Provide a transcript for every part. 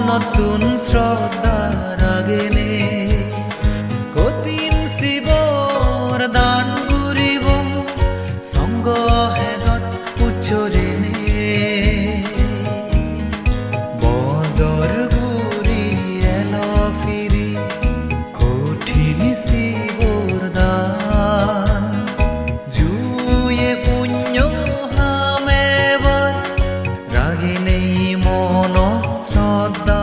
মনতুন শ্রদ্ধার আগেনে কতিন শিৱৰ দান কৰিব সংগ হেগত উচ্চৰেনে বজৰ গুৰি এল ফিৰি কঠিন শিৱৰ দান জুয়ে পুণ্য হামেবৰ ৰাগিনে মনত শ্ৰদ্ধান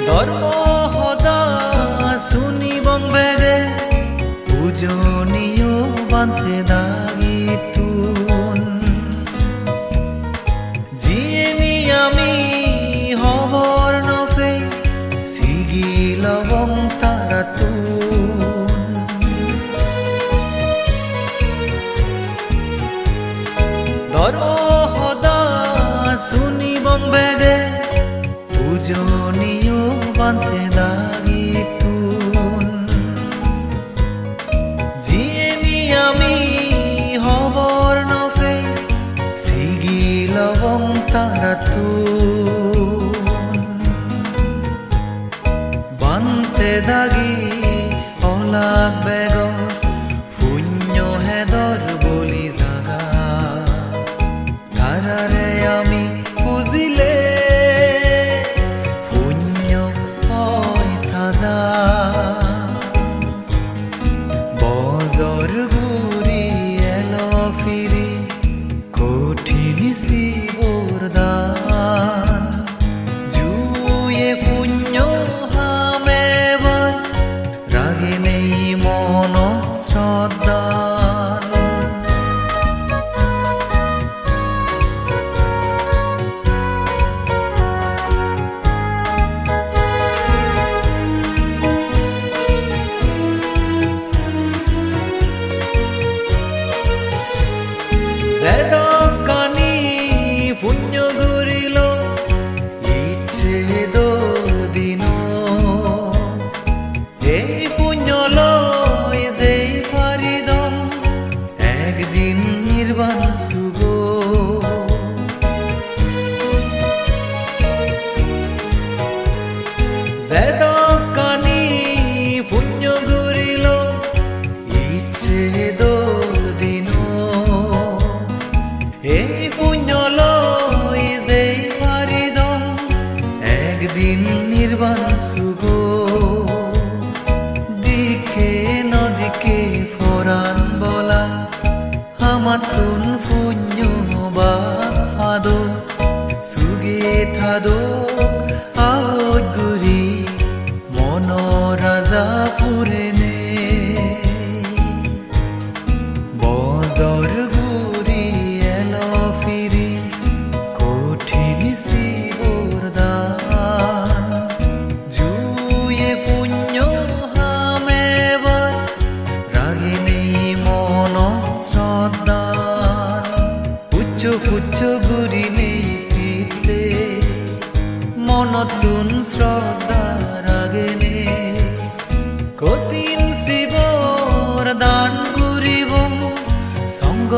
ধর্ম সদা শুনিবং বেগে পূজনীয় বান্ধে দাগিতুন জিয়েনি আমি হবর নফে সিগি লবং তারাতুন ধর্ম সদা শুনিবং বেগে পূজনীয় বান্ধে দাগিতুন জিয়েনি আমি হবর নফে সিগি লবং তারাতুন বান্ধে দাগি অলাক বেগৰ শূন্য হেদৰ বলি জাগা তাৰাৰে আমি বুজিলে বজর গুৰি এল ফিৰি কঠিন শিৱৰ দান জুয়ে পুণ্য হামেবৰ ৰাগিনে মনত শ্ৰদ্ধান কানি পুণ্য গুৰিল ইচ্ছে দোল দিন এই পুণ্য লৈ যেই পাৰিদম একদিন নিৰ্বাণ চুব কানি পুণ্য গুৰিল ইচ্ছে দোল দিন এই পুণ্য লৈ যেই পাৰিদম একদিন নিৰ্বাণ চুব দিকে নদিকে ফৰাণ বলা আমাতুন পুণ্য বাপ ফাদ চুগে থাদক আউট গুৰি মন ৰাজা পুৰেনে বজৰ গুৰি এল ফিৰি কঠিন শিৱৰ দান জুয়ে পুণ্য হামেবৰ ৰাগিনে মনত শ্ৰদ্ধান উচ্চ উচ্চ গুৰিনে চিতে মনতুন শ্ৰদ্ধাৰ আগেনে কঠিন শিৱৰ দান কৰিব সংগ